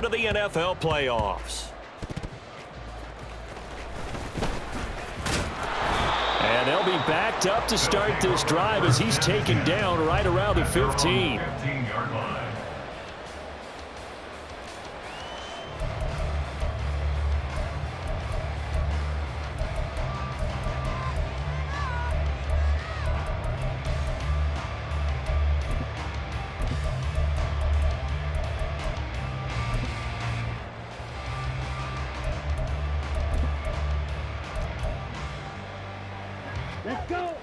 round of the NFL playoffs. And they'll be backed up to start this drive as he's taken down right around the 15. Let's go.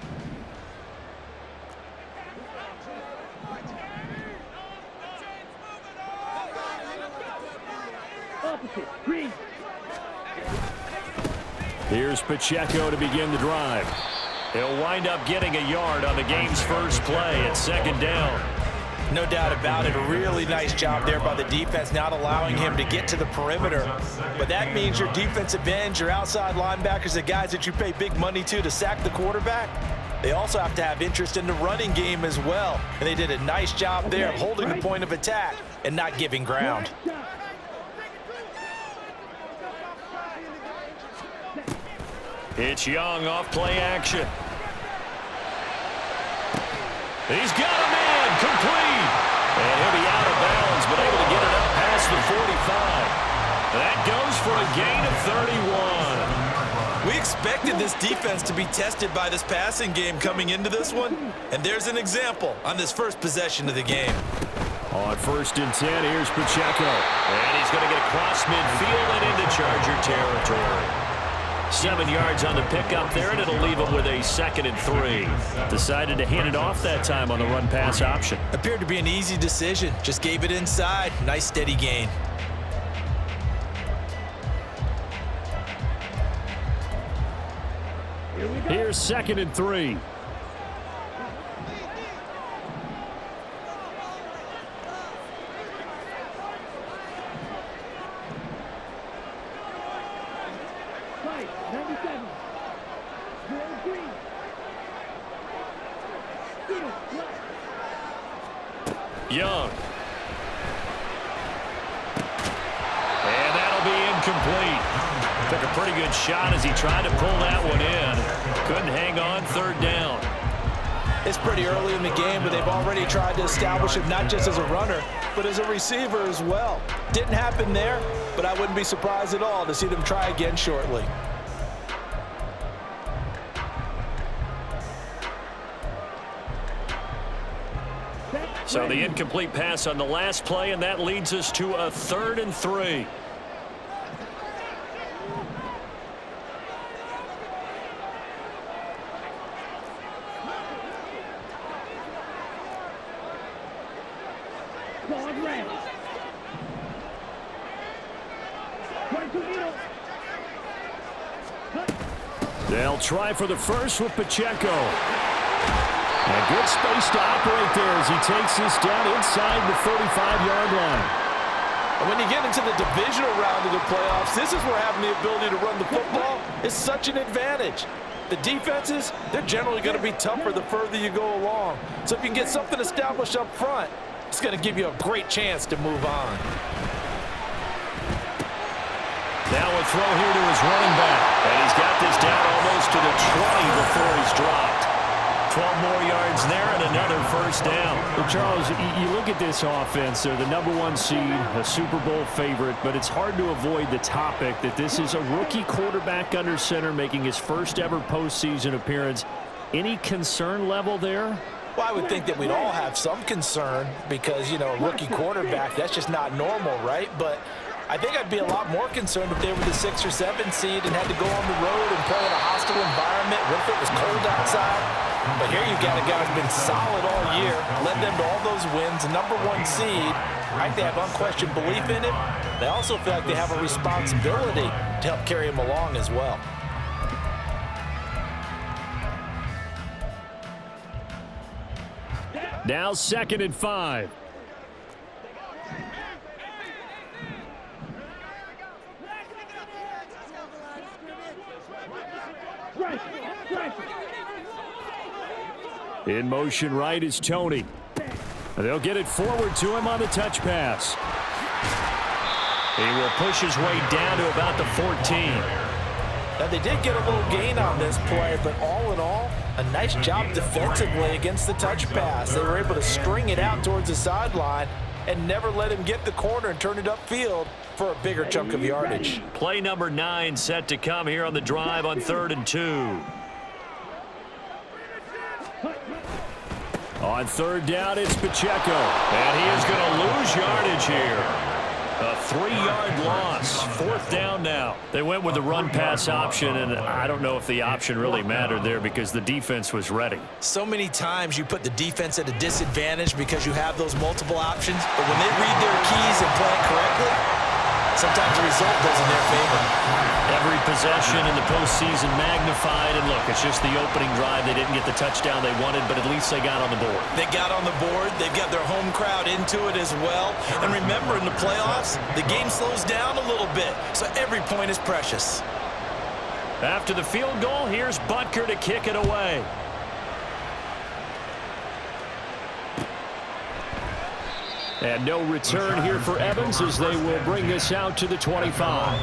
Opposite. Green. Here's Pacheco to begin the drive. He'll wind up getting a yard on the game's first play at second down. No doubt about it. A really nice job there by the defense, not allowing him to get to the perimeter. But that means your defensive ends, your outside linebackers, the guys that you pay big money to sack the quarterback, they also have to have interest in the running game as well. And they did a nice job there of holding the point of attack and not giving ground. It's Young off play action. He's got a man complete. And he'll be out of bounds, but able to get it up past the 45. That goes for a gain of 31. We expected this defense to be tested by this passing game coming into this one. And there's an example on this first possession of the game. On 1st and 10, here's Pacheco. And he's going to get across midfield and into Charger territory. 7 yards on the pickup there, and it'll leave him with a 2nd and 3. Decided to hand it off that time on the run-pass option. Appeared to be an easy decision. Just gave it inside. Nice steady gain. Here's 2nd and 3. Young. And that'll be incomplete. Took a pretty good shot as he tried to pull that one in. Couldn't hang on 3rd down. It's pretty early in the game, but they've already tried to establish him not just as a runner, but as a receiver as well. Didn't happen there, but I wouldn't be surprised at all to see them try again shortly. So the incomplete pass on the last play, and that leads us to a 3rd and 3. They'll try for the first with Pacheco. And good space to operate there as he takes this down inside the 35-yard line. And when you get into the divisional round of the playoffs, this is where having the ability to run the football is such an advantage. The defenses, they're generally going to be tougher the further you go along. So if you can get something established up front, it's going to give you a great chance to move on. Now a throw here to his running back. And he's got this down almost to the 20 before he's dropped. 12 more yards there and another 1st down. Well, Charles, you look at this offense. They're the #1 seed, a Super Bowl favorite, but it's hard to avoid the topic that this is a rookie quarterback under center making his first ever postseason appearance. Any concern level there? Well, I would think that we'd all have some concern because, you know, a rookie quarterback, that's just not normal, right? But I think I'd be a lot more concerned if they were the 6 or 7 seed and had to go on the road and play in a hostile environment. What if it was cold outside? But here you've got a guy who's been solid all year, led them to all those wins, #1 seed. I think they have unquestioned belief in him. They also feel like they have a responsibility to help carry him along as well. Now 2nd and 5. In motion right is Tony. They'll get it forward to him on the touch pass. He will push his way down to about the 14. Now, they did get a little gain on this play, but all in all, a nice job defensively against the touch pass. They were able to string it out towards the sideline and never let him get the corner and turn it upfield for a bigger chunk of yardage. Play number 9 set to come here on the drive on 3rd and 2. On 3rd down, it's Pacheco. And he is going to lose yardage here. A 3-yard loss. 4th down now. They went with the run-pass option, and I don't know if the option really mattered there because the defense was ready. So many times you put the defense at a disadvantage because you have those multiple options, but when they read their keys and play it correctly, sometimes the result goes in their favor. Every possession in the postseason magnified, and look, it's just the opening drive. They didn't get the touchdown they wanted, but at least they got on the board. They got on the board. They've got their home crowd into it as well. And remember, in the playoffs, the game slows down a little bit, so every point is precious. After the field goal, here's Butker to kick it away. And no return here for Evans as they will bring this out to the 25.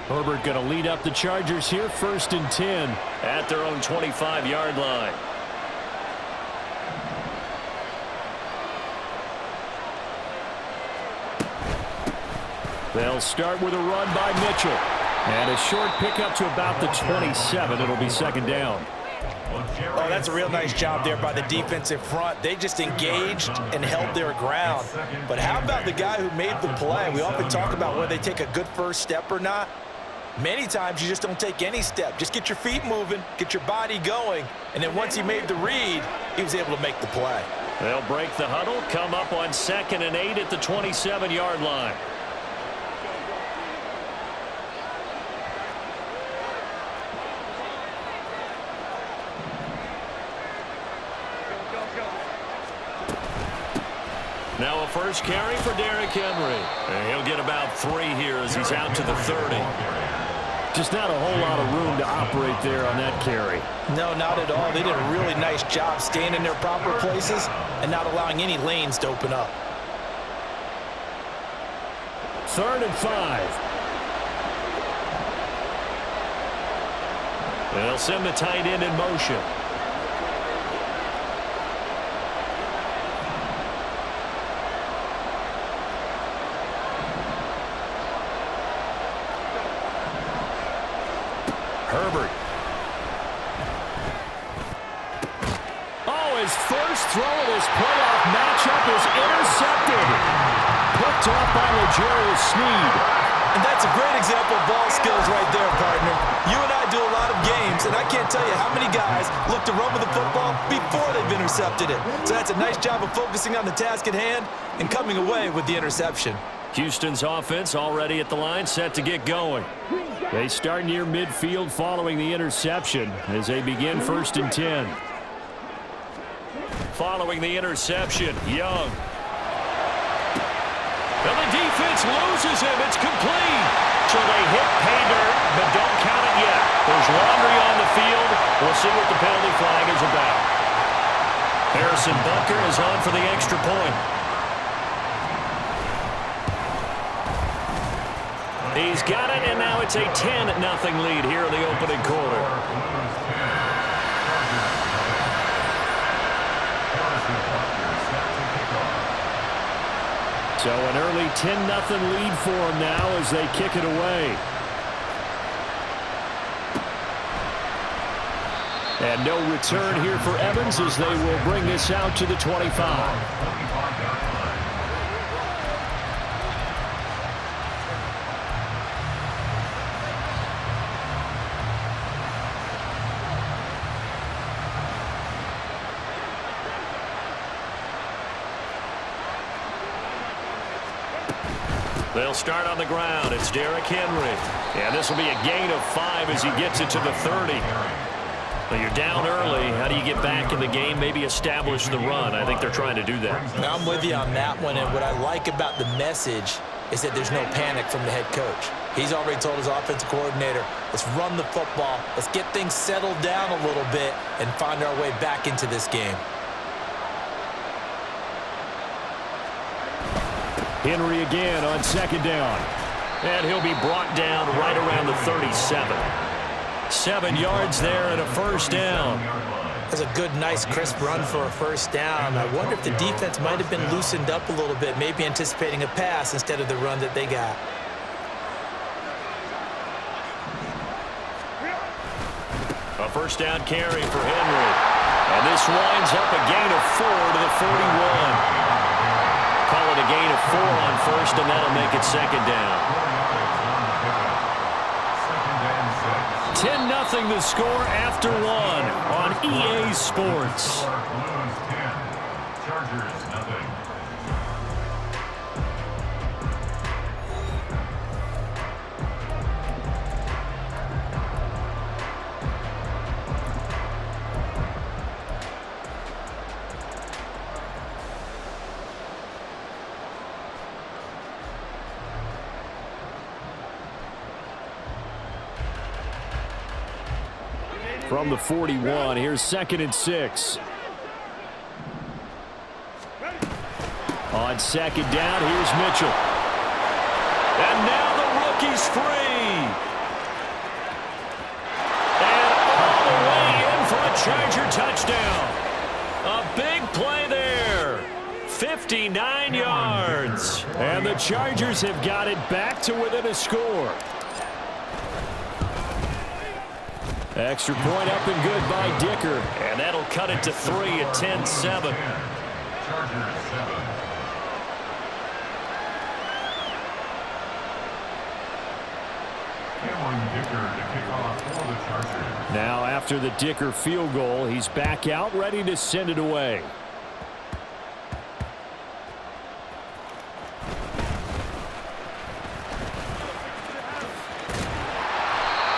Herbert going to lead up the Chargers here, 1st and 10 at their own 25-yard line. They'll start with a run by Mitchell. And a short pickup to about the 27. It'll be 2nd down. Oh, that's a real nice job there by the defensive front. They just engaged and held their ground. But how about the guy who made the play? We often talk about whether they take a good first step or not. Many times you just don't take any step. Just get your feet moving, get your body going, and then once he made the read, he was able to make the play. They'll break the huddle, come up on 2nd and 8 at the 27-yard line. Now a first carry for Derrick Henry. And he'll get about 3 here as he's out to the 30. Just not a whole lot of room to operate there on that carry. No, not at all. They did a really nice job staying in their proper places and not allowing any lanes to open up. 3rd and 5. They'll send the tight end in motion. Herbert. Oh, his first throw of this playoff matchup is intercepted. Picked off by L'Jarius Sneed. And that's a great example of ball skills right there, partner. You and I do a lot of games, and I can't tell you how many guys look to run with the football before they've intercepted it. So that's a nice job of focusing on the task at hand and coming away with the interception. Houston's offense already at the line, set to get going. They start near midfield following the interception as they begin 1st and 10. Following the interception, Young. And the defense loses him. It's complete. So they hit pay dirt, but don't count it yet. There's laundry on the field. We'll see what the penalty flag is about. Harrison Butker is on for the extra point. He's got it, and now it's a 10-0 lead here in the opening quarter. So an early 10-0 lead for them now as they kick it away. And no return here for Evans as they will bring this out to the 25. They'll start on the ground. It's Derrick Henry. And this will be a gain of 5 as he gets it to the 30. Well, you're down early. How do you get back in the game? Maybe establish the run. I think they're trying to do that. I'm with you on that one, and what I like about the message is that there's no panic from the head coach. He's already told his offensive coordinator, let's run the football, let's get things settled down a little bit and find our way back into this game. Henry again on second down. And he'll be brought down right around the 37. 7 yards there and a first down. That's a good, nice, crisp run for a first down. I wonder if the defense might have been loosened up a little bit, maybe anticipating a pass instead of the run that they got. A first down carry for Henry. And this winds up a gain of 4 to the 41. Call it a gain of 4 on first, and that'll make it second down. 10-0 the score after 1 on EA Sports. From the 41, here's 2nd and 6. On second down, here's Mitchell. And now the rookie's free. And all the way in for a Charger touchdown. A big play there. 59 yards. And the Chargers have got it back to within a score. Extra point up and good by Dicker. And that'll cut it to 3 at 10-7. Now after the Dicker field goal, he's back out ready to send it away.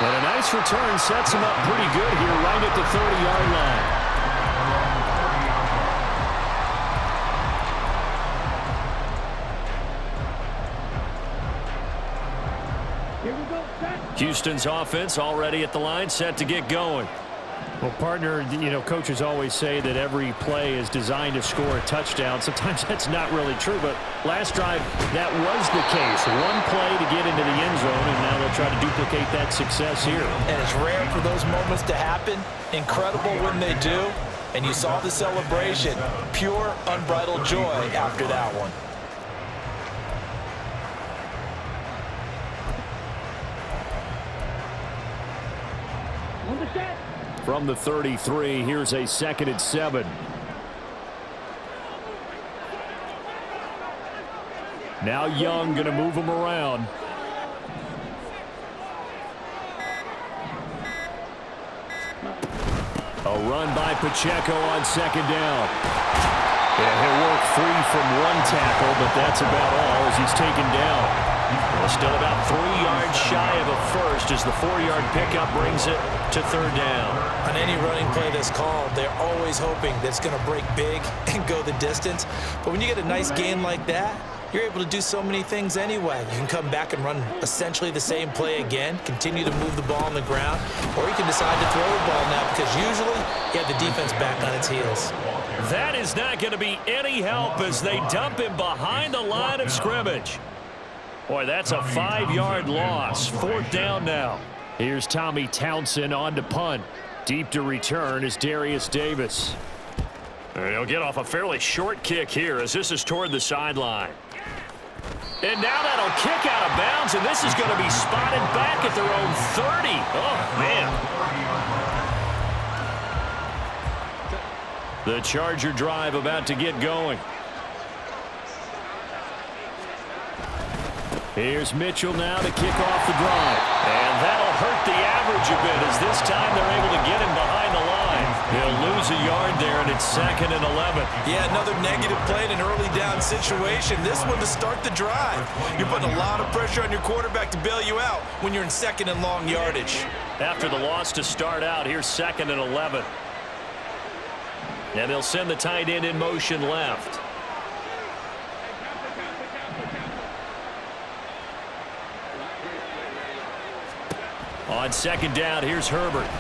And a nice return sets him up pretty good here right at the 30-yard line. Here we go, set. Houston's offense already at the line, set to get going. Well, partner, coaches always say that every play is designed to score a touchdown. Sometimes that's not really true, but last drive, that was the case. One play to get into the end zone, and now they'll try to duplicate that success here. And it's rare for those moments to happen. Incredible when they do. And you saw the celebration. Pure, unbridled joy after that one. On the set. From the 33, here's a 2nd and 7. Now Young going to move him around. A run by Pacheco on second down. And he'll work free from one tackle, but that's about all as he's taken down. Well, still about 3 yards shy of a first as the 4-yard pickup brings it to third down. On any running play that's called, they're always hoping that it's going to break big and go the distance. But when you get a nice gain like that, you're able to do so many things anyway. You can come back and run essentially the same play again, continue to move the ball on the ground, or you can decide to throw the ball now because usually you have the defense back on its heels. That is not going to be any help as they dump him behind the line of scrimmage. Boy, that's a 5-yard loss. 4th down now. Here's Tommy Townsend on to punt. Deep to return is Darius Davis. And he'll get off a fairly short kick here as this is toward the sideline. And now that'll kick out of bounds, and this is going to be spotted back at their own 30. Oh, man. The Charger drive about to get going. Here's Mitchell now to kick off the drive. And that'll hurt the average a bit as this time they're able to get him behind the line. He'll lose a yard there, and it's 2nd and 11. Yeah, another negative play in an early down situation. This one to start the drive. You're putting a lot of pressure on your quarterback to bail you out when you're in 2nd and long yardage. After the loss to start out, here's 2nd and 11. And they'll send the tight end in motion left. On second down, here's Herbert.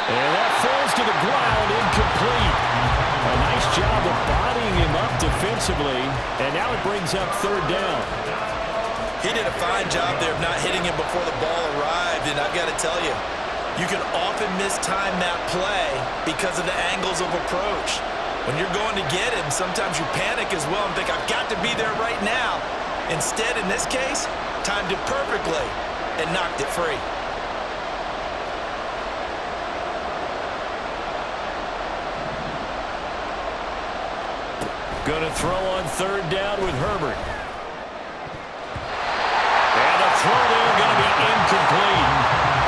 And that falls to the ground, incomplete. A nice job of bodying him up defensively, and now it brings up third down. He did a fine job there of not hitting him before the ball arrived, and I've got to tell you, you can often mistime that play because of the angles of approach. When you're going to get him, sometimes you panic as well and think, I've got to be there right now. Instead, in this case, timed it perfectly and knocked it free. Going to throw on third down with Herbert. And a throw there going to be incomplete.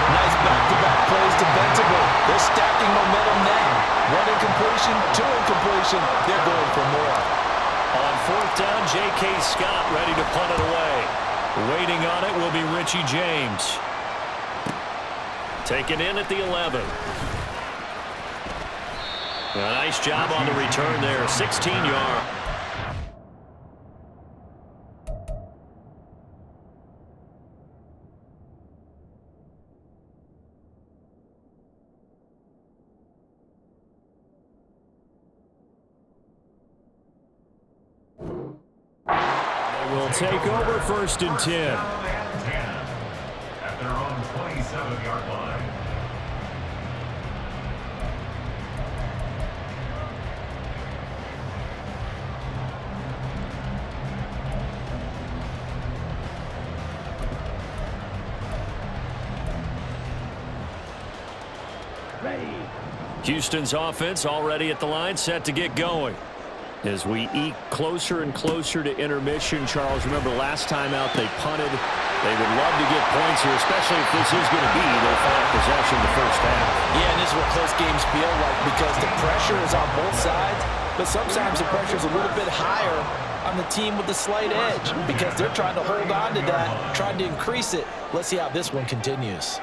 Nice back-to-back plays defensively. They're stacking momentum now. One incompletion, two incompletion. They're going for more. On fourth down, J.K. Scott ready to punt it away. Waiting on it will be Richie James. Taken in at the 11. A nice job on the return there, 16-yard. They will take over first and 10. At their own 27-yard line. Houston's offense already at the line, set to get going. As we eke closer and closer to intermission, Charles, remember last time out they punted. They would love to get points here, especially if this is going to be their final possession the first half. Yeah, and this is what close games feel like because the pressure is on both sides, but sometimes the pressure is a little bit higher on the team with the slight edge because they're trying to hold on to that, trying to increase it. Let's see how this one continues.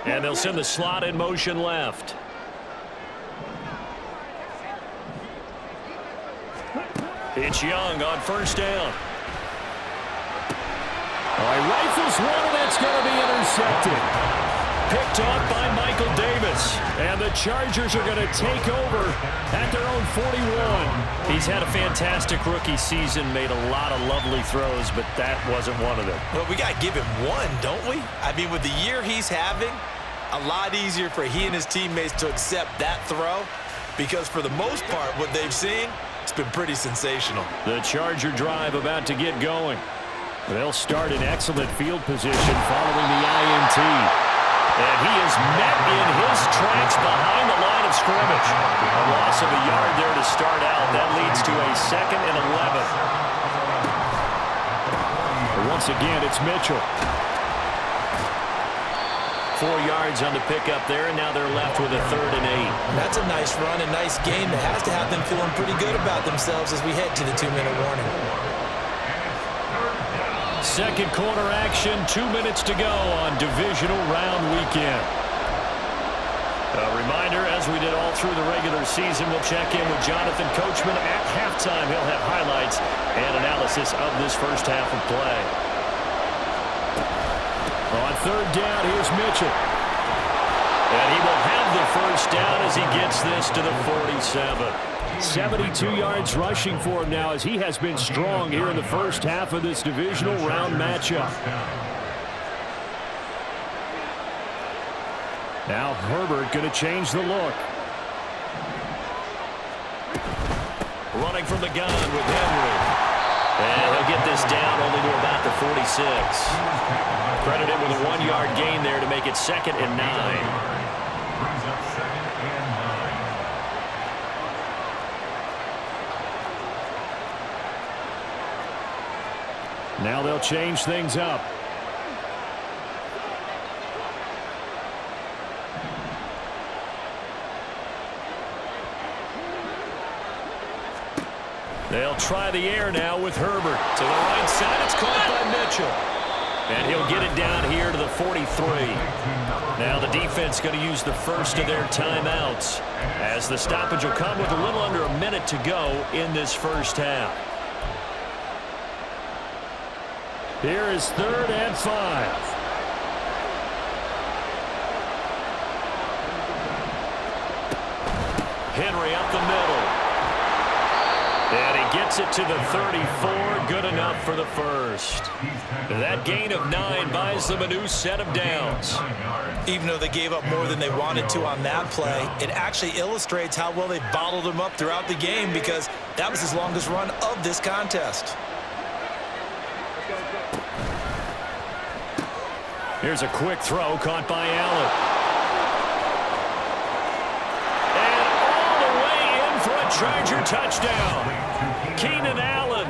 And they'll send the slot in motion left. It's Young on first down. All right, rifles one, and that's going to be intercepted. Picked off by Michael Davis. And the Chargers are going to take over at their own 41. He's had a fantastic rookie season, made a lot of lovely throws, but that wasn't one of them. Well, we got to give him one, don't we? I mean, with the year he's having, a lot easier for he and his teammates to accept that throw because for the most part, what they've seen, it's been pretty sensational. The Charger drive about to get going. They'll start in excellent field position following the INT. And he is met in his tracks behind the line of scrimmage. A loss of a yard there to start out. That leads to a 2nd and 11. Once again, it's Mitchell. 4 yards on the pickup there, and now they're left with a 3rd and 8. That's a nice run, a nice game that has to have them feeling pretty good about themselves as we head to the 2-minute warning. Second quarter action, 2 minutes to go on divisional round weekend. A reminder, as we did all through the regular season, we'll check in with Jonathan Coachman at halftime. He'll have highlights and analysis of this first half of play. On third down, here's Mitchell. And he will have the first down as he gets this to the 47. 72 yards rushing for him now as he has been strong here in the first half of this divisional round matchup. Now Herbert going to change the look. Running from the gun with Henry. And he'll get this down only to about the 46. Credited with a 1-yard gain there to make it 2nd and 9. Now they'll change things up. They'll try the air now with Herbert. To the right side, it's caught by Mitchell. And he'll get it down here to the 43. Now the defense going to use the first of their timeouts as the stoppage will come with a little under a minute to go in this first half. Here is 3rd and 5. Henry up the middle. And he gets it to the 34. Good enough for the first. That gain of 9 buys them a new set of downs. Even though they gave up more than they wanted to on that play, it actually illustrates how well they bottled them up throughout the game, because that was his longest run of this contest. Here's a quick throw caught by Allen. Charger touchdown. Keenan Allen,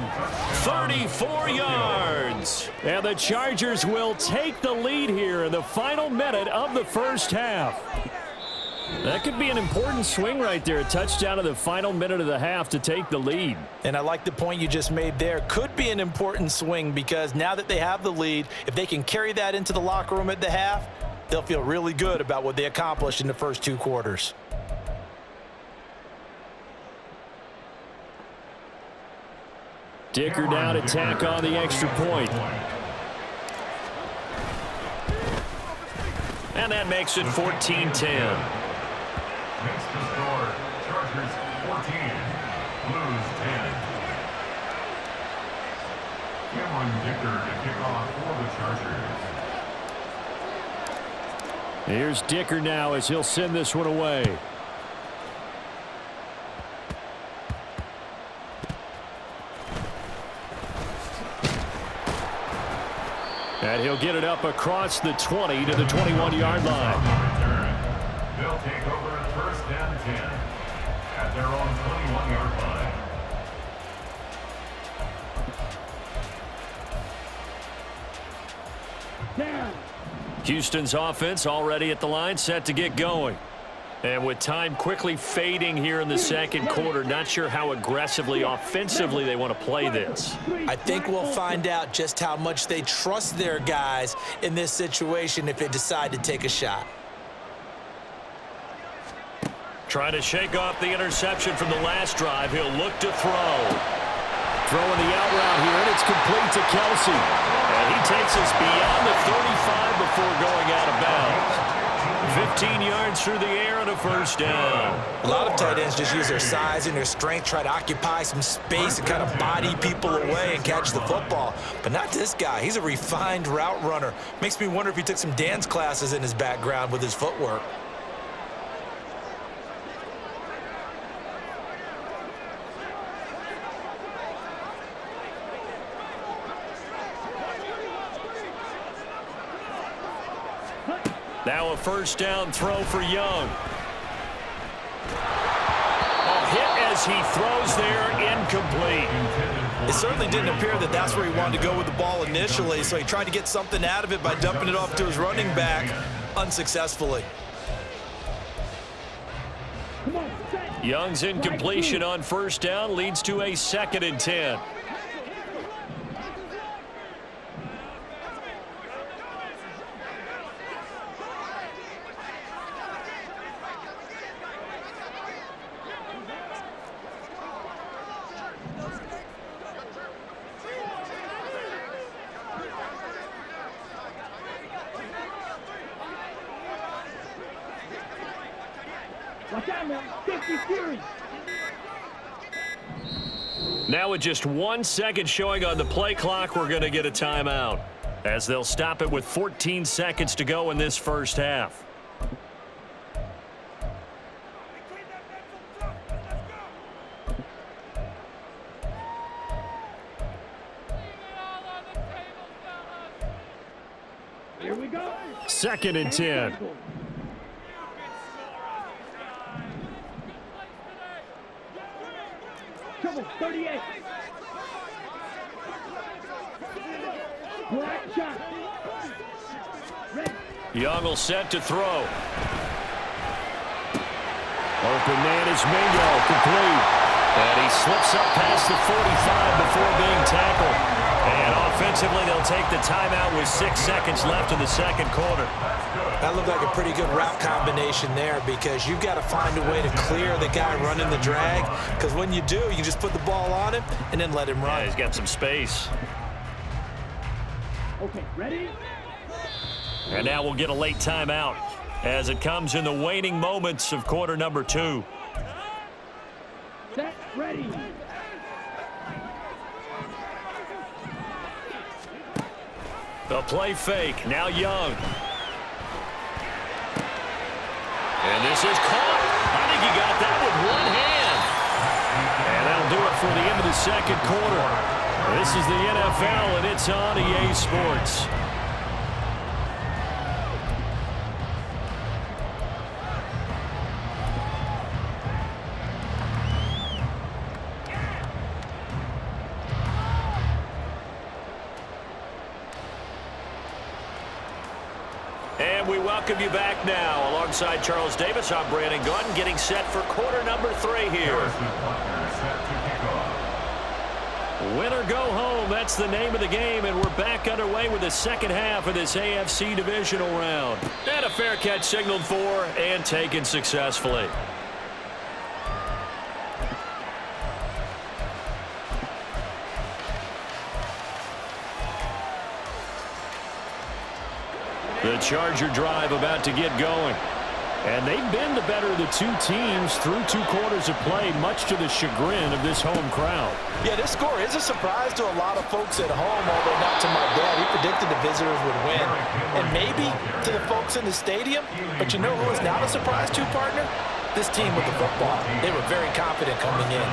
34 yards. And the Chargers will take the lead here in the final minute of the first half. That could be an important swing right there. A touchdown in the final minute of the half to take the lead. And I like the point you just made there. Could be an important swing, because now that they have the lead, if they can carry that into the locker room at the half, they'll feel really good about what they accomplished in the first 2 quarters. Dicker down to tack on the extra point. And that makes it 14-10. Next to score, Chargers 14, Blues 10. Cameron Dicker to kick off for the Chargers. Here's Dicker now as he'll send this one away. And he'll get it up across the 20 to the 21-yard line. They'll take over at 1st and 10 at their own 21-yard line. Down. Houston's offense already at the line, set to get going. And with time quickly fading here in the second quarter, not sure how aggressively, offensively they want to play this. I think we'll find out just how much they trust their guys in this situation if they decide to take a shot. Trying to shake off the interception from the last drive. He'll look to throw. Throwing the out route here, and it's complete to Kelsey. And he takes us beyond the 35 before going out of bounds. 15 yards through the air and a first down. A lot of tight ends just use their size and their strength, try to occupy some space and kind of body people away and catch the football. But not this guy. He's a refined route runner. Makes me wonder if he took some dance classes in his background with his footwork. Now a first down throw for Young. A hit as he throws there, incomplete. It certainly didn't appear that that's where he wanted to go with the ball initially, so he tried to get something out of it by dumping it off to his running back unsuccessfully. Young's incompletion on first down leads to a 2nd and 10. Watch out now. 50 series. Now with just 1 second showing on the play clock, we're going to get a timeout, as they'll stop it with 14 seconds to go in this first half. Here we go. 2nd and 10. Trouble, 38. Black shot. Red. Young will set to throw. Open man is Mingo, complete. And he slips up past the 45 before being tackled. And offensively, they'll take the timeout with 6 seconds left in the second quarter. That looked like a pretty good route combination there, because you've got to find a way to clear the guy running the drag, because when you do, you just put the ball on him and then let him run. Yeah, he's got some space. Okay, ready? And now we'll get a late timeout as it comes in the waning moments of quarter number 2. Set, ready. The play fake, now Young. And this is caught. I think he got that with one hand. And that'll do it for the end of the second quarter. This is the NFL, and it's on EA Sports. And we welcome you back now. Alongside Charles Davis, I'm Brandon Gunn, getting set for quarter number 3 here. Win or go home, that's the name of the game, and we're back underway with the second half of this AFC divisional round. And a fair catch signaled for and taken successfully. The Charger drive about to get going. And they've been the better of the two teams through 2 quarters of play, much to the chagrin of this home crowd. Yeah, this score is a surprise to a lot of folks at home, although not to my dad. He predicted the visitors would win. And maybe to the folks in the stadium. But you know who is not a surprise to, partner? This team with the football. They were very confident coming in.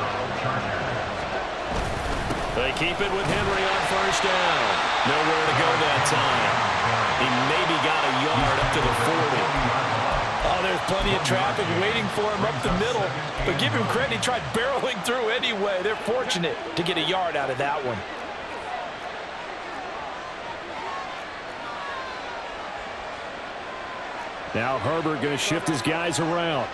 They keep it with Henry on first down. Nowhere to go that time. He maybe got a yard up to the 40. Oh, there's plenty of traffic waiting for him up the middle. But give him credit, he tried barreling through anyway. They're fortunate to get a yard out of that one. Now Herbert going to shift his guys around.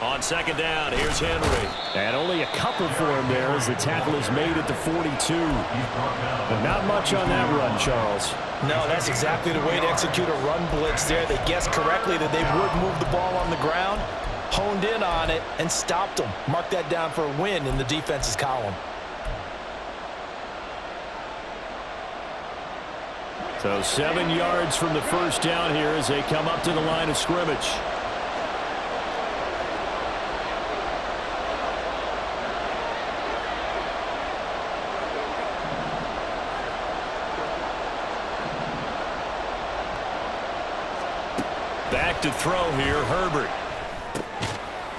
On second down, here's Henry. And only a couple for him there as the tackle is made at the 42. But not much on that run, Charles. No, that's exactly the way to execute a run blitz there. They guessed correctly that they would move the ball on the ground, honed in on it, and stopped them. Mark that down for a win in the defense's column. So 7 yards from the first down here as they come up to the line of scrimmage. Back to throw here, Herbert.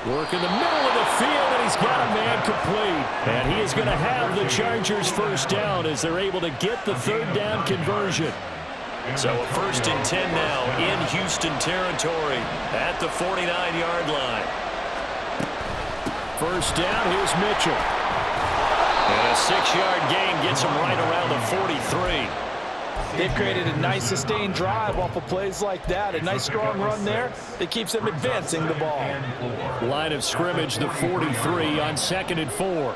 Work in the middle of the field, and he's got a man complete. And he is going to have the Chargers first down as they're able to get the third down conversion. So a 1st and 10 now in Houston territory at the 49-yard line. First down, here's Mitchell. And a 6-yard gain gets him right around the 43. They've created a nice sustained drive off of plays like that. A nice strong run there that keeps them advancing the ball. Line of scrimmage, the 43 on 2nd and 4.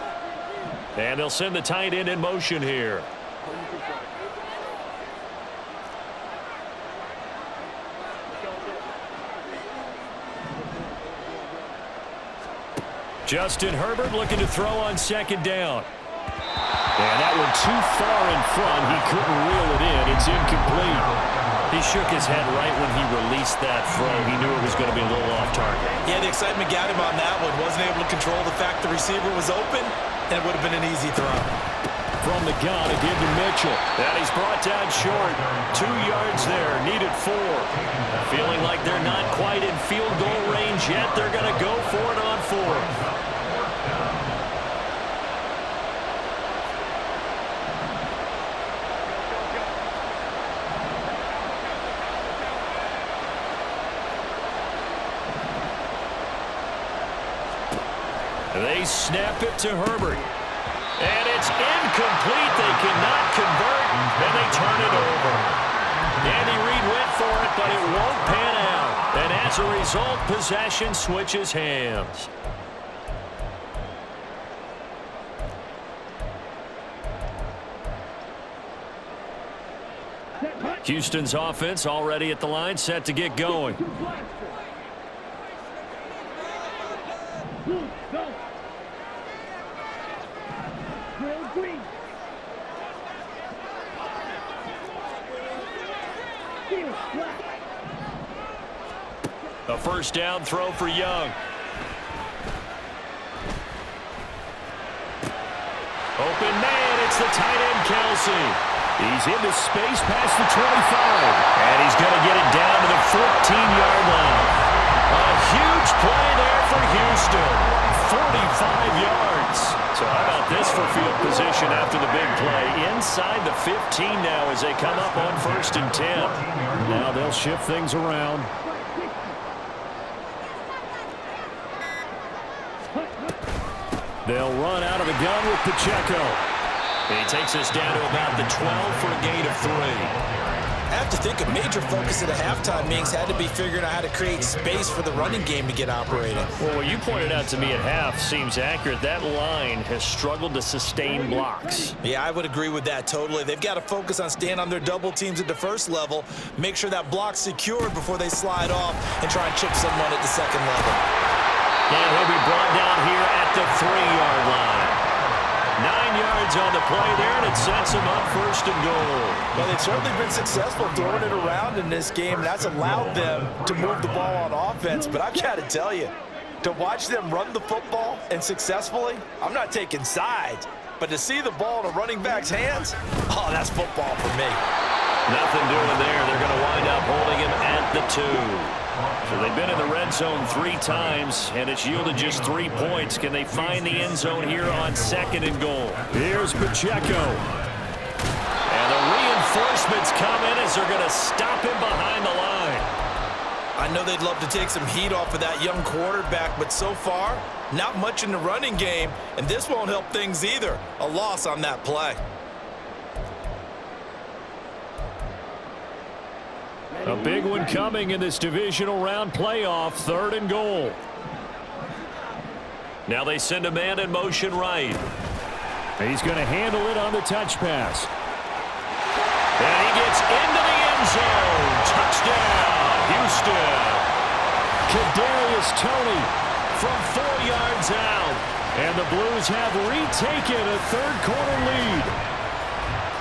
And they'll send the tight end in motion here. Justin Herbert looking to throw on 2nd down. And that one too far in front. He couldn't reel it in. It's incomplete. He shook his head right when he released that throw. He knew it was going to be a little off target. Yeah, the excitement got him on that one. Wasn't able to control the fact the receiver was open, and it would have been an easy throw. From the gun, again to Mitchell. That he's brought down short. 2 yards there, needed 4. Feeling like they're not quite in field goal range yet. They're going to go for it on 4th. They snap it to Herbert. And it's incomplete. They cannot convert, and they turn it over. Andy Reid went for it, but it won't pan out. And as a result, possession switches hands. Houston's offense already at the line, set to get going. Drill green. Field black. A first down throw for Young. Open man, it's the tight end, Kelsey. He's into space past the 25. And he's going to get it down to the 14-yard line. A huge play there for Houston. 45 yards. So how about this for field position after the big play? Inside the 15 now as they come up on 1st and 10. Now they'll shift things around. They'll run out of the gun with Pacheco. He takes us down to about the 12 for a gain of 3. I have to think a major focus at the halftime meetings had to be figuring out how to create space for the running game to get operating. Well, what you pointed out to me at half seems accurate. That line has struggled to sustain blocks. Yeah, I would agree with that totally. They've got to focus on staying on their double teams at the first level, make sure that block's secured before they slide off and try and chip someone at the second level. And he'll be brought down here at the 3-yard line. 9 yards on the play there, and it sets him up 1st and goal. Well, they've certainly been successful throwing it around in this game, and that's allowed them to move the ball on offense. But I've got to tell you, to watch them run the football and successfully, I'm not taking sides, but to see the ball in a running back's hands, oh, that's football for me. Nothing doing there. They're going to wind up holding him at the 2. So they've been in the red zone 3 times, and it's yielded just 3 points. Can they find the end zone here on 2nd and goal? Here's Pacheco. And the reinforcements come in as they're going to stop him behind the line. I know they'd love to take some heat off of that young quarterback, but so far, not much in the running game, and this won't help things either. A loss on that play. A big one coming in this divisional round playoff, 3rd and goal. Now they send a man in motion right. He's going to handle it on the touch pass. And he gets into the end zone. Touchdown, Houston. Kadarius Toney from 4 yards out. And the Blues have retaken a 3rd quarter lead.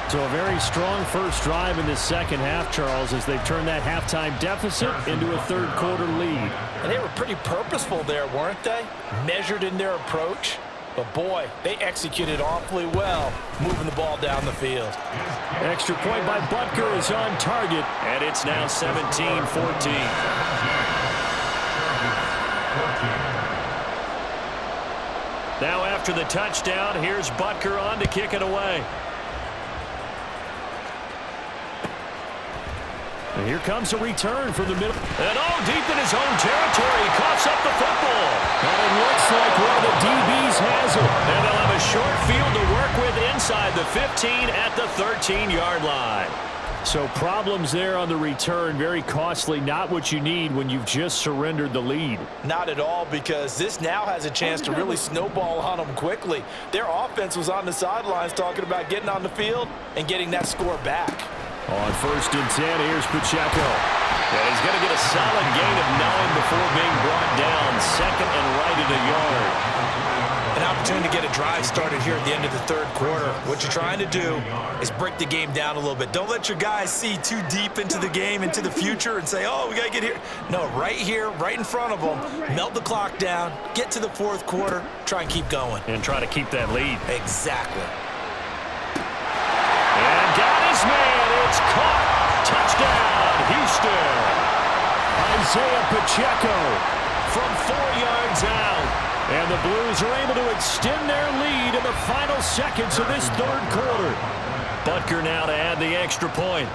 So a very strong first drive in the second half, Charles, as they've turned that halftime deficit into a 3rd quarter lead. And they were pretty purposeful there, weren't they? Measured in their approach. But boy, they executed awfully well, moving the ball down the field. Extra point by Butker is on target. And it's now 17-14. Now after the touchdown, here's Butker on to kick it away. And here comes a return from the middle. And deep in his own territory, he coughs up the football. And it looks like one of the DBs has it. And they'll have a short field to work with inside the 15 at the 13-yard line. So problems there on the return, very costly, not what you need when you've just surrendered the lead. Not at all, because this now has a chance to really snowball on them quickly. Their offense was on the sidelines talking about getting on the field and getting that score back. On 1st and 10, here's Pacheco. And he's going to get a solid gain of 9 before being brought down. 2nd and right at a yard. An opportunity to get a drive started here at the end of the 3rd quarter. What you're trying to do is break the game down a little bit. Don't let your guys see too deep into the game, into the future, and say, oh, we got to get here. No, right here, right in front of them, melt the clock down, get to the 4th quarter, try and keep going. And try to keep that lead. Exactly. And got his man. It's caught. Touchdown, Houston. Isaiah Pacheco from 4 yards out. And the Blues are able to extend their lead in the final seconds of this 3rd quarter. Butker now to add the extra point.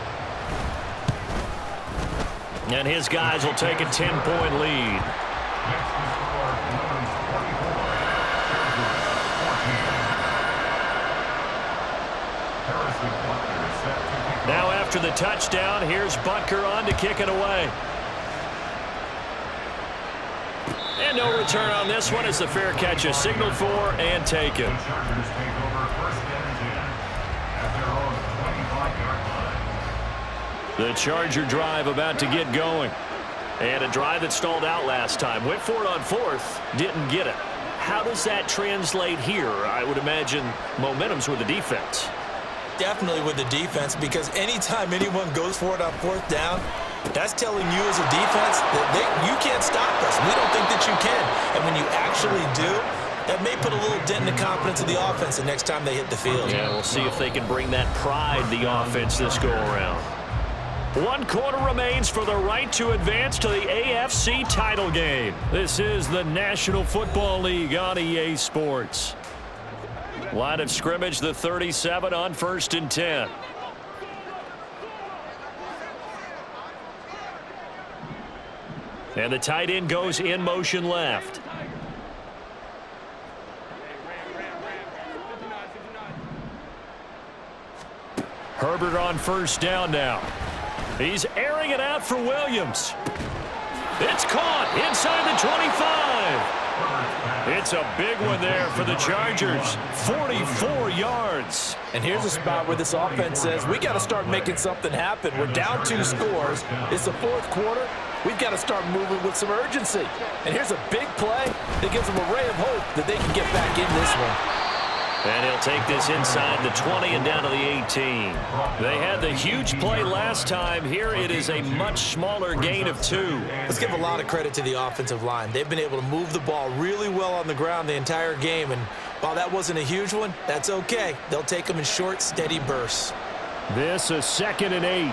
And his guys will take a 10-point lead. Now after the touchdown, here's Butker on to kick it away. And no return on this one as the fair catch is signaled for and taken. The Charger drive about to get going. And a drive that stalled out last time. Went for it on 4th, didn't get it. how does that translate here? I would imagine momentum's with the defense. Definitely with the defense, because anytime anyone goes for it on fourth down, that's telling you as a defense that you can't stop us. We don't think that you can. And when you actually do, that may put a little dent in the confidence of the offense the next time they hit the field. Yeah, we'll see if they can bring that pride, the offense, this go-around. 1 quarter remains for the right to advance to the AFC title game. This is the National Football League on EA Sports. Line of scrimmage, the 37 on 1st and 10. And the tight end goes in motion left. Herbert on 1st down now. He's airing it out for Williams. It's caught inside the 25. It's a big one there for the Chargers. 44 yards. And here's a spot where this offense says, we got to start making something happen. We're down 2 scores. It's the 4th quarter. We've got to start moving with some urgency. And here's a big play that gives them a ray of hope that they can get back in this one. And he'll take this inside the 20 and down to the 18. They had the huge play last time. Here it is a much smaller gain of 2. Let's give a lot of credit to the offensive line. They've been able to move the ball really well on the ground the entire game. And while that wasn't a huge one, that's okay. They'll take them in short, steady bursts. This is 2nd and 8.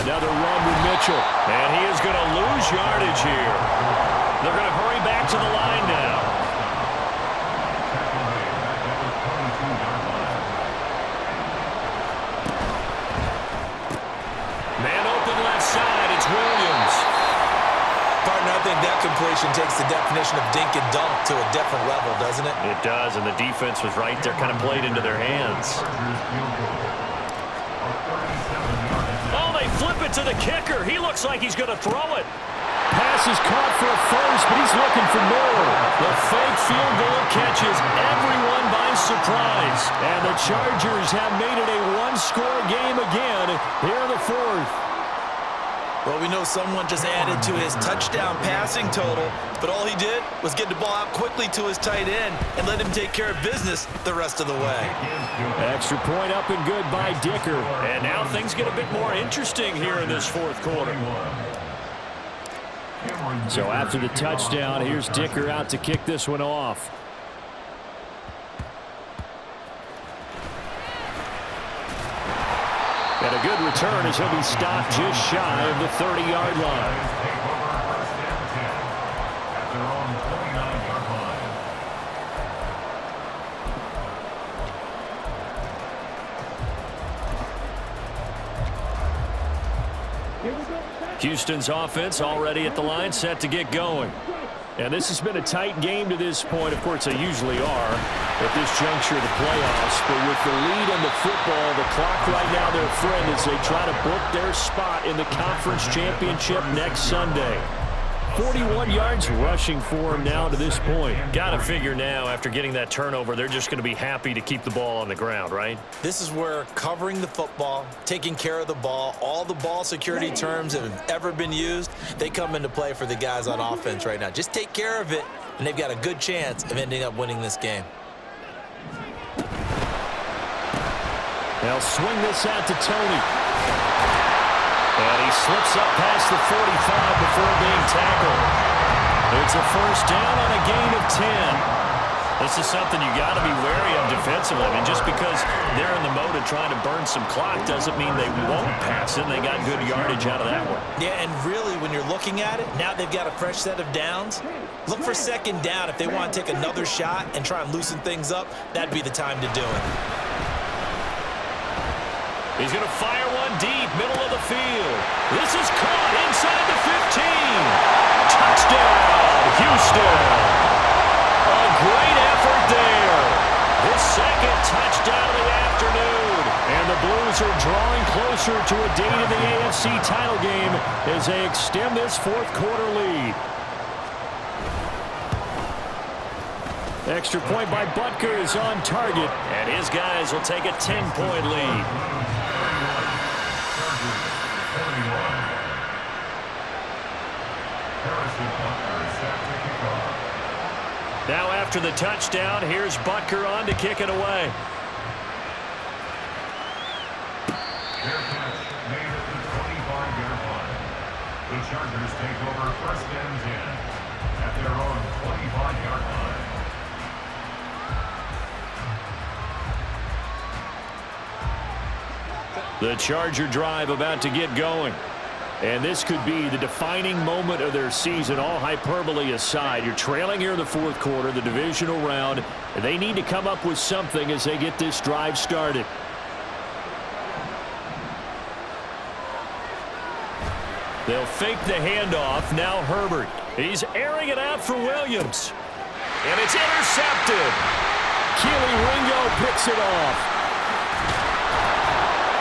Another run with Mitchell. And he is going to lose yardage here. They're going to hurry back to the line now. Man open left side. It's Williams. Partner, I think that completion takes the definition of dink and dunk to a different level, doesn't it? It does, and the defense was right there, kind of played into their hands. Oh, they flip it to the kicker. He looks like he's going to throw it. Pass is caught for a first, but he's looking for more. The fake field goal catches everyone by surprise. And the Chargers have made it a 1-score game again here in the 4th. Well, we know someone just added to his touchdown passing total, but all he did was get the ball out quickly to his tight end and let him take care of business the rest of the way. Extra point up and good by Dicker. And now things get a bit more interesting here in this 4th quarter. So after the touchdown, here's Dicker out to kick this one off. And a good return as he'll be stopped just shy of the 30-yard line. Houston's offense already at the line, set to get going. And this has been a tight game to this point. Of course, they usually are at this juncture of the playoffs. But with the lead in the football, the clock right now their friend as they try to book their spot in the conference championship next Sunday. 41 yards rushing for him now to this point. Got to figure now, after getting that turnover, they're just going to be happy to keep the ball on the ground, right? This is where covering the football, taking care of the ball, all the ball security terms that have ever been used, they come into play for the guys on offense right now. Just take care of it, and they've got a good chance of ending up winning this game. They'll swing this out to Tony. And he slips up past the 45 before being tackled. It's a 1st down on a gain of 10. This is something you got to be wary of defensively. I mean, just because they're in the mode of trying to burn some clock doesn't mean they won't pass it. They got good yardage out of that one. Yeah, and really, when you're looking at it, now they've got a fresh set of downs. Look for 2nd down. If they want to take another shot and try and loosen things up, that'd be the time to do it. He's going to fire one deep, middle of the field. This is caught inside the 15. Touchdown, Houston. A great effort there. His 2nd touchdown of the afternoon. And the Blues are drawing closer to a date in the AFC title game as they extend this 4th quarter lead. Extra point by Butker is on target. And his guys will take a 10-point lead. Now after the touchdown, here's Butker on to kick it away. Their catch made at the 25-yard line. The Chargers take over 1st and 10 at their own 25-yard line. The Charger drive about to get going. And this could be the defining moment of their season, all hyperbole aside. You're trailing here in the 4th quarter, the divisional round, and they need to come up with something as they get this drive started. They'll fake the handoff. Now Herbert. He's airing it out for Williams. And it's intercepted. Keely Ringo picks it off.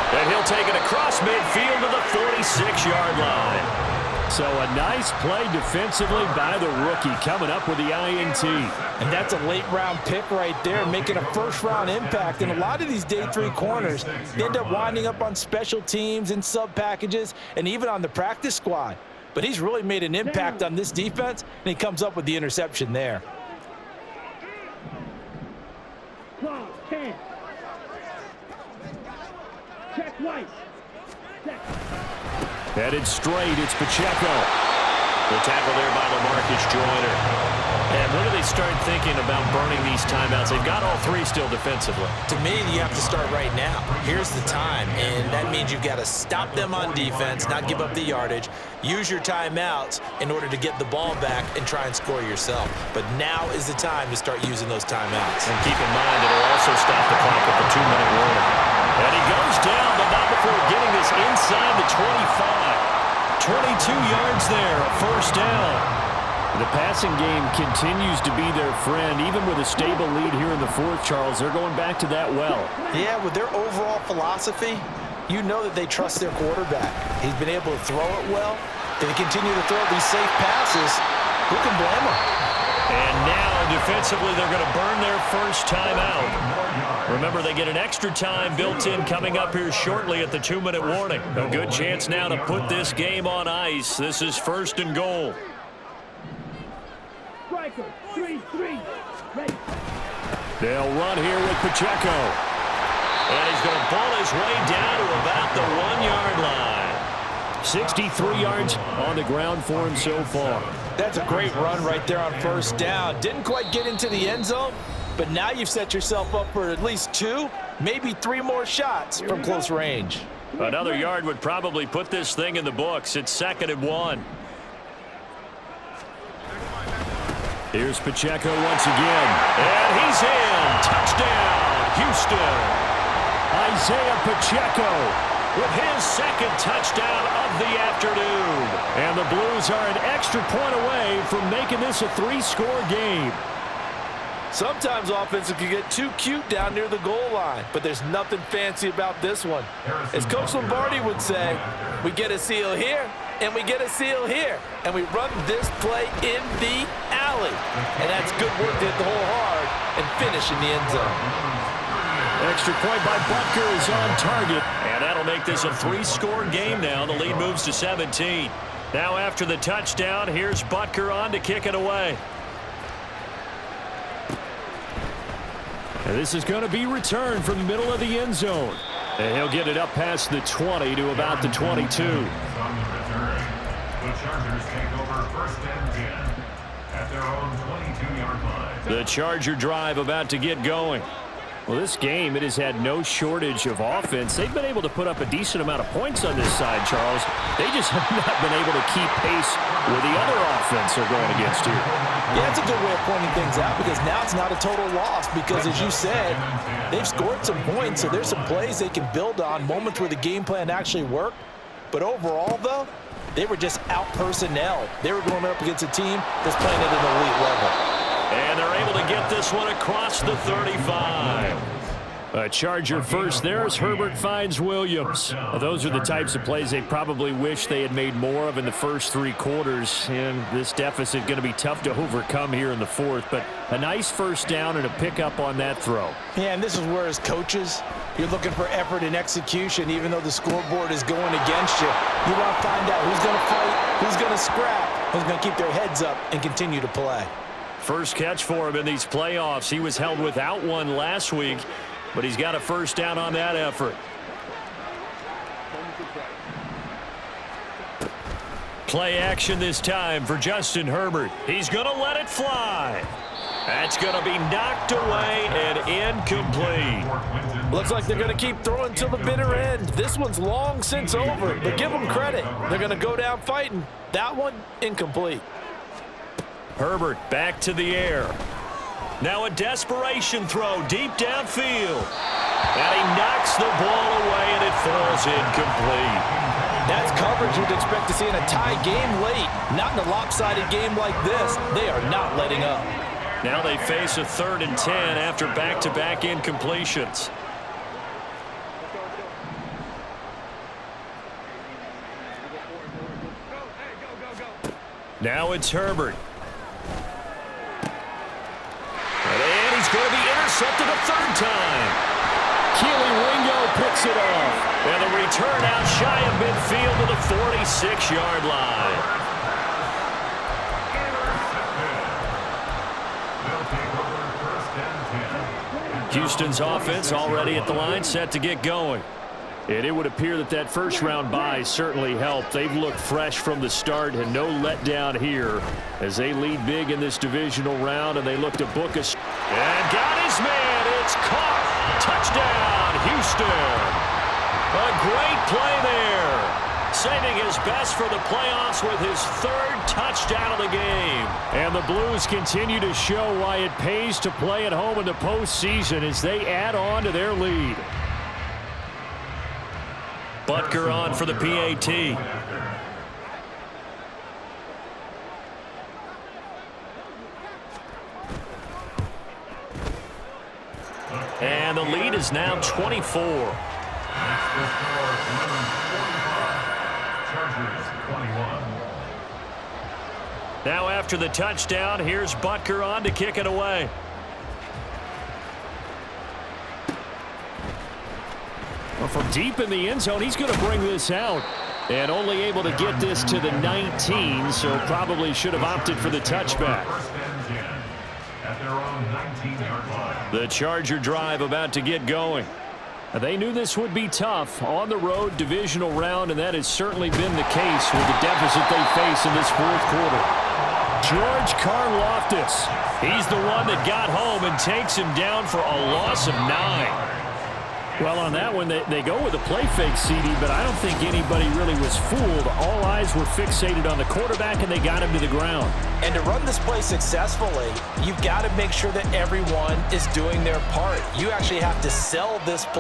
And he'll take it across midfield to the 46-yard line. So a nice play defensively by the rookie, coming up with the INT. And that's a late-round pick right there, making a first-round impact. And a lot of these day 3 corners, they end up winding up on special teams and sub-packages and even on the practice squad. But he's really made an impact on this defense, and he comes up with the interception there. 12, 10. Check White. Headed straight, it's Pacheco. The tackle there by LaMarcus Joyner. And when do they start thinking about burning these timeouts? They've got all 3 still defensively. To me, you have to start right now. Here's the time, and that means you've got to stop them on defense, not give up the yardage, use your timeouts in order to get the ball back and try and score yourself. But now is the time to start using those timeouts. And keep in mind, it'll also stop the clock at the 2-minute warning. And he goes down, but not before getting this inside the 25. 22 yards there, a first down. The passing game continues to be their friend. Even with a stable lead here in the 4th, Charles, they're going back to that well. Yeah, with their overall philosophy, you know that they trust their quarterback. He's been able to throw it well. They continue to throw these safe passes. Who can blame them? And now, defensively, they're going to burn their first time out. Remember, they get an extra time built in coming up here shortly at the 2-minute warning. A good chance now to put this game on ice. This is 1st and goal. Striker, 3-3. Ready. They'll run here with Pacheco. And he's going to ball his way down to about the 1-yard line. 63 yards on the ground for him so far. That's a great run right there on first down. Didn't quite get into the end zone, but now you've set yourself up for at least 2, maybe 3 more shots from close range. Another yard would probably put this thing in the books. It's 2nd and 1. Here's Pacheco once again. And he's in. Touchdown, Houston. Isaiah Pacheco with his 2nd touchdown of the afternoon. And the Blues are an extra point away from making this a 3-score game. Sometimes offenses can get too cute down near the goal line, but there's nothing fancy about this one. As Coach Lombardi would say, we get a seal here, and we get a seal here, and we run this play in the alley. And that's good work to hit the hole hard and finish in the end zone. Extra point by Butker is on target, and that'll make this a 3-score game now. The lead moves to 17. Now after the touchdown, here's Butker on to kick it away. And this is going to be returned from the middle of the end zone. And he'll get it up past the 20 to about the 22. On the return, the Chargers take over 1st and 10 at their own 22-yard line. The Charger drive about to get going. Well, this game, it has had no shortage of offense. They've been able to put up a decent amount of points on this side, Charles. They just have not been able to keep pace with the other offense they're going against here. Yeah, it's a good way of pointing things out because now it's not a total loss because, as you said, they've scored some points, so there's some plays they can build on, moments where the game plan actually worked. But overall, though, they were just out-personnel. They were going up against a team that's playing at an elite level. And they're able to get this one across the 35. A Charger first there as Herbert finds Williams. Those are the types of plays they probably wish they had made more of in the first 3 quarters. And this deficit going to be tough to overcome here in the 4th. But a nice first down and a pickup on that throw. Yeah, and this is where, as coaches, you're looking for effort and execution, even though the scoreboard is going against you. You want to find out who's going to fight, who's going to scrap, who's going to keep their heads up and continue to play. First catch for him in these playoffs. He was held without one last week, but he's got a first down on that effort. Play action this time for Justin Herbert. He's going to let it fly. That's going to be knocked away and incomplete. Looks like they're going to keep throwing till the bitter end. This one's long since over, but give them credit. They're going to go down fighting. That one, incomplete. Herbert back to the air. Now a desperation throw deep downfield. And he knocks the ball away, and it falls incomplete. That's coverage you'd expect to see in a tie game late. Not in a lopsided game like this. They are not letting up. Now they face a 3rd and 10 after back-to-back incompletions. Now it's Herbert. And he's going to be intercepted a 3rd time. Keely Ringo picks it off. And the return out shy of midfield to the 46-yard line. Houston's offense already at the line, set to get going. And it would appear that that first-round bye certainly helped. They've looked fresh from the start and no letdown here as they lead big in this divisional round, and they look to book a... And got his man. It's caught. Touchdown, Houston. A great play there. Saving his best for the playoffs with his 3rd touchdown of the game. And the Blues continue to show why it pays to play at home in the postseason as they add on to their lead. Butker on for the PAT. And the lead is now 24. Now after the touchdown, here's Butker on to kick it away. Well, from deep in the end zone, he's going to bring this out. And only able to get this to the 19, so probably should have opted for the touchback. The Charger drive about to get going. They knew this would be tough on the road divisional round, and that has certainly been the case with the deficit they face in this 4th quarter. George Karlaftis. He's the one that got home and takes him down for a loss of 9. Well, on that one, they go with a play fake, CD, but I don't think anybody really was fooled. All eyes were fixated on the quarterback, and they got him to the ground. And to run this play successfully, you've got to make sure that everyone is doing their part. You actually have to sell this play.